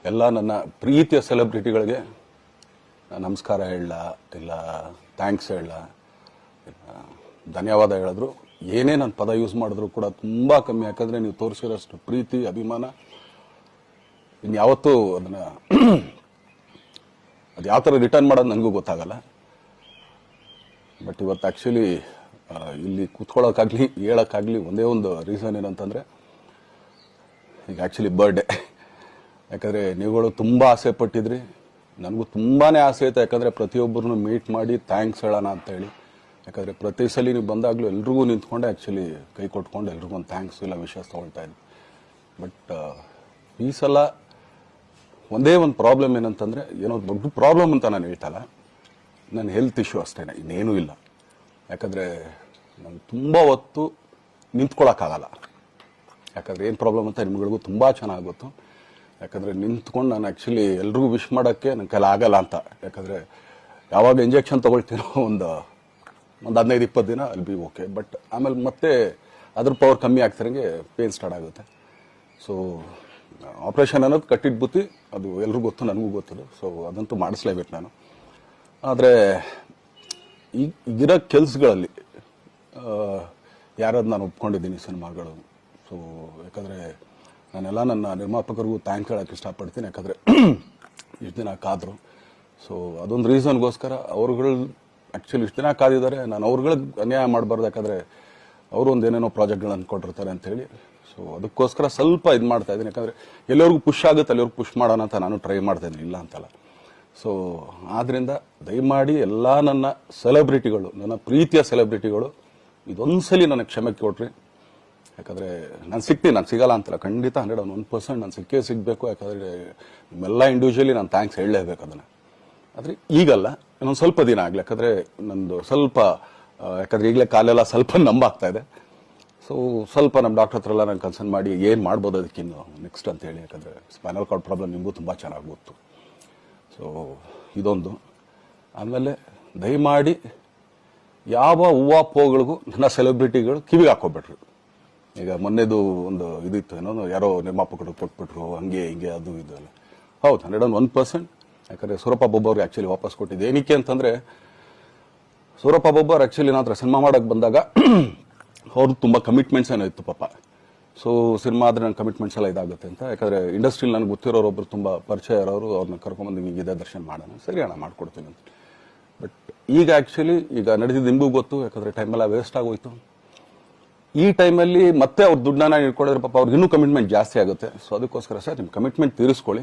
ಎಲ್ಲ ನನ್ನ ಪ್ರೀತಿಯ ಸೆಲೆಬ್ರಿಟಿಗಳಿಗೆ ನಮಸ್ಕಾರ ಹೇಳ ಇಲ್ಲ ಥ್ಯಾಂಕ್ಸ್ ಹೇಳ ಧನ್ಯವಾದ ಹೇಳಿದ್ರು ಏನೇ ನನ್ನ ಪದ ಯೂಸ್ ಮಾಡಿದ್ರು ಕೂಡ ತುಂಬ ಕಮ್ಮಿ. ಯಾಕಂದರೆ ನೀವು ತೋರಿಸಿರೋಷ್ಟು ಪ್ರೀತಿ ಅಭಿಮಾನ ಇನ್ಯಾವತ್ತೂ ಅದನ್ನು ಅದು ಯಾವ ಥರ ರಿಟರ್ನ್ ಮಾಡೋದು ನನಗೂ ಗೊತ್ತಾಗಲ್ಲ. ಬಟ್ ಇವತ್ತು ಆ್ಯಕ್ಚುಲಿ ಇಲ್ಲಿ ಕೂತ್ಕೊಳ್ಳೋಕ್ಕಾಗಲಿ ಹೇಳೋಕ್ಕಾಗಲಿ ಒಂದೇ ಒಂದು ರೀಸನ್ ಏನಂತಂದರೆ ಈಗ ಆ್ಯಕ್ಚುಲಿ ಬರ್ಡೇ. ಯಾಕಂದರೆ ನೀವುಗಳು ತುಂಬ ಆಸೆ ಪಟ್ಟಿದ್ರಿ, ನನಗೂ ತುಂಬಾ ಆಸೆ ಐತೆ. ಯಾಕಂದರೆ ಪ್ರತಿಯೊಬ್ಬರನ್ನು ಮೀಟ್ ಮಾಡಿ ಥ್ಯಾಂಕ್ಸ್ ಹೇಳೋಣ ಅಂತೇಳಿ. ಯಾಕಂದರೆ ಪ್ರತಿ ಸಲ ನೀವು ಬಂದಾಗಲೂ ಎಲ್ರಿಗೂ ನಿಂತ್ಕೊಂಡೆ ಆ್ಯಕ್ಚುಲಿ ಕೈ ಕೊಟ್ಕೊಂಡು ಎಲ್ರಿಗೂ ಒಂದು ಥ್ಯಾಂಕ್ಸ್ ಇಲ್ಲ ವಿಷಸ್ ತೊಗೊಳ್ತಾ ಇದ್ವಿ. ಬಟ್ ಈ ಸಲ ಒಂದೇ ಒಂದು ಪ್ರಾಬ್ಲಮ್ ಏನಂತಂದರೆ, ಏನೋ ದೊಡ್ಡ ಪ್ರಾಬ್ಲಮ್ ಅಂತ ನಾನು ಹೇಳ್ತಲ್ಲ, ನನ್ನ ಹೆಲ್ತ್ ಇಶ್ಯೂ ಅಷ್ಟೇ, ಇನ್ನೇನೂ ಇಲ್ಲ. ಯಾಕಂದರೆ ನಾನು ತುಂಬ ಹೊತ್ತು ನಿಂತ್ಕೊಳ್ಳೋಕ್ಕಾಗಲ್ಲ. ಯಾಕಂದರೆ ಏನು ಪ್ರಾಬ್ಲಮ್ ಅಂತ ನಿಮ್ಗಳಿಗೂ ತುಂಬ ಚೆನ್ನಾಗಿ ಗೊತ್ತು. ಯಾಕಂದರೆ ನಿಂತ್ಕೊಂಡು ನಾನು ಆ್ಯಕ್ಚುಲಿ ಎಲ್ರಿಗೂ ವಿಶ್ ಮಾಡೋಕ್ಕೆ ನನ್ನ ಕೈಲಿ ಆಗಲ್ಲ ಅಂತ. ಯಾಕಂದರೆ ಯಾವಾಗ ಇಂಜೆಕ್ಷನ್ ತೊಗೊಳ್ತೀನೋ ಒಂದು 15-20 ದಿನ ಅಲ್ಲಿ ಬಿ ಓಕೆ. ಬಟ್ ಆಮೇಲೆ ಮತ್ತೆ ಅದ್ರ ಪವರ್ ಕಮ್ಮಿ ಆಗ್ತಿರಂಗೆ ಪೇನ್ ಸ್ಟಾರ್ಟ್ ಆಗುತ್ತೆ. ಸೊ ಆಪ್ರೇಷನ್ ಅನ್ನೋದು ಕಟ್ಟಿಟ್ಟು ಬುತ್ತಿ, ಅದು ಎಲ್ರಿಗೂ ಗೊತ್ತು, ನನಗೂ ಗೊತ್ತದು. ಸೊ ಅದಂತೂ ಮಾಡಿಸ್ಲೇಬೇಕು ನಾನು. ಆದರೆ ಈಗಿರೋ ಕೆಲಸಗಳಲ್ಲಿ ಯಾರಾದ್ರು ನಾನು ಒಪ್ಕೊಂಡಿದ್ದೀನಿ ಸಿನಿಮಾಗಳು. ಸೊ ಯಾಕಂದರೆ ನಾನೆಲ್ಲ ನನ್ನ ನಿರ್ಮಾಪಕರಿಗೂ ಥ್ಯಾಂಕ್ ಹೇಳೋಕ್ಕೆ ಇಷ್ಟಪಡ್ತೀನಿ. ಯಾಕಂದರೆ ಇಷ್ಟು ದಿನ ಕಾದರು. ಸೊ ಅದೊಂದು ರೀಸನ್ಗೋಸ್ಕರ ಅವ್ರುಗಳು ಆ್ಯಕ್ಚುಲಿ ಇಷ್ಟು ದಿನ ಕಾದಿದ್ದಾರೆ. ನಾನು ಅವ್ರುಗಳಿಗೆ ಅನ್ಯಾಯ ಮಾಡಬಾರ್ದು. ಯಾಕಂದರೆ ಅವರು ಒಂದು ಏನೇನೋ ಪ್ರಾಜೆಕ್ಟ್ಗಳನ್ನು ಕೊಟ್ಟಿರ್ತಾರೆ ಅಂಥೇಳಿ. ಸೊ ಅದಕ್ಕೋಸ್ಕರ ಸ್ವಲ್ಪ ಇದು ಮಾಡ್ತಾ ಇದ್ದೀನಿ. ಯಾಕಂದರೆ ಎಲ್ಲರಿಗೂ ಪುಷ್ ಆಗುತ್ತೆ ಅಲ್ಲಿವ್ರಿಗೆ ಪುಷ್ ಮಾಡೋಣ ಅಂತ ನಾನು ಟ್ರೈ ಮಾಡ್ತಾ ಇದ್ದೀನಿ, ಇಲ್ಲ ಅಂತಲ್ಲ. ಸೊ ಆದ್ದರಿಂದ ದಯಮಾಡಿ ಎಲ್ಲ ನನ್ನ ಸೆಲೆಬ್ರಿಟಿಗಳು, ನನ್ನ ಪ್ರೀತಿಯ ಸೆಲೆಬ್ರಿಟಿಗಳು ಇದೊಂದ್ಸಲಿ ನನಗೆ ಕ್ಷಮೆ ಕೊಡ್ರಿ. ಯಾಕಂದರೆ ನಾನು ಸಿಗ್ತೀನಿ, ನಾನು ಸಿಗಲ್ಲ ಅಂತಲ್ಲ, ಖಂಡಿತ 101% ನಾನು ಸಿಕ್ಕೇ ಸಿಗಬೇಕು. ಯಾಕಂದರೆ ನಿಮ್ಮೆಲ್ಲ ಇಂಡಿವಿಜುವಲಿ ನಾನು ಥ್ಯಾಂಕ್ಸ್ ಹೇಳಲೇಬೇಕು ಅದನ್ನು. ಆದರೆ ಈಗಲ್ಲ, ಇನ್ನೊಂದು ಸ್ವಲ್ಪ ದಿನ ಆಗಲಿ. ಯಾಕಂದರೆ ನಂದು ಸ್ವಲ್ಪ ಯಾಕಂದರೆ ಈಗಲೇ ಕಾಲೆಲ್ಲ ಸ್ವಲ್ಪ ನಂಬಾಗ್ತಾ ಇದೆ. ಸೊ ಸ್ವಲ್ಪ ನಮ್ಮ ಡಾಕ್ಟರ್ ಹತ್ರ ಎಲ್ಲ ನಾನು ಕನ್ಸರ್ನ್ ಮಾಡಿ ಏನು ಮಾಡ್ಬೋದು ಅದಕ್ಕಿನ್ನು ನೆಕ್ಸ್ಟ್ ಅಂತೇಳಿ. ಯಾಕಂದರೆ ಸ್ಪೈನಲ್ ಕಾರ್ಡ್ ಪ್ರಾಬ್ಲಮ್ ನಿಮಗೂ ತುಂಬ ಚೆನ್ನಾಗಿ ಗೊತ್ತು. ಸೊ ಇದೊಂದು. ಆಮೇಲೆ ದಯಮಾಡಿ ಯಾವ ಹೂವು ಪೋಗಳಿಗೂ ನನ್ನ ಸೆಲೆಬ್ರಿಟಿಗಳು ಕಿವಿಗೆ ಹಾಕೋಬೇಡ್ರಿ. ಈಗ ಮೊನ್ನೆದು ಒಂದು ಇದಿತ್ತು, ಏನೋ ಯಾರೋ ನಿರ್ಮಾಪಕರು ಕೊಟ್ಬಿಟ್ರು ಹಂಗೆ ಹಿಂಗೆ ಅದು ಇದು ಎಲ್ಲ. ಹೌದು 101%. ಯಾಕಂದರೆ ಸೂರಪ್ಪ ಬೊಬ್ಬವ್ರಿಗೆ ಆ್ಯಕ್ಚುಲಿ ವಾಪಸ್ ಕೊಟ್ಟಿದ್ದು ಏನಕ್ಕೆ ಅಂತಂದರೆ, ಸೂರಪ್ಪ ಬೊಬ್ಬರು ಆ್ಯಕ್ಚುಲಿ ನನ್ನ ಹತ್ರ ಸಿನಿಮಾ ಮಾಡೋಕ್ಕೆ ಬಂದಾಗ ಅವ್ರದ್ದು ತುಂಬ ಕಮಿಟ್ಮೆಂಟ್ಸ್ ಏನೋ ಇತ್ತು ಪಾಪ. ಸೊ ಸಿನಿಮಾ ಆದರೆ ನನ್ನ ಕಮಿಟ್ಮೆಂಟ್ಸ್ ಎಲ್ಲ ಇದಾಗುತ್ತೆ ಅಂತ. ಯಾಕಂದರೆ ಇಂಡಸ್ಟ್ರಿಲಿ ನನಗೆ ಗೊತ್ತಿರೋರೊಬ್ಬರು ತುಂಬ ಪರಿಚಯ ಇರೋರು, ಅವ್ರನ್ನ ಕರ್ಕೊಂಬಂದು ಹಿಂಗೆ ಇದೇ ದರ್ಶನ ಮಾಡೋಣ, ಸರಿ ಅಣ್ಣ ಮಾಡ್ಕೊಡ್ತೀನಿ ಅಂತ. ಬಟ್ ಈಗ ಆ್ಯಕ್ಚುಲಿ ಈಗ ನಡೆದಿದ್ದು ನಿಮಗೂ ಗೊತ್ತು. ಯಾಕಂದರೆ ಟೈಮೆಲ್ಲ ವೇಸ್ಟ್ ಆಗೋಯ್ತು. ಈ ಟೈಮಲ್ಲಿ ಮತ್ತೆ ಅವ್ರ ದುಡ್ಡನ್ನ ಇಟ್ಕೊಂಡಿದ್ರೆ ಪಾಪ ಅವ್ರಿಗೆ ಇನ್ನೂ ಕಮಿಟ್ಮೆಂಟ್ ಜಾಸ್ತಿ ಆಗುತ್ತೆ. ಸೊ ಅದಕ್ಕೋಸ್ಕರ ಸರ್ ನಿಮ್ಮ ಕಮಿಟ್ಮೆಂಟ್ ತೀರಿಸ್ಕೊಳ್ಳಿ.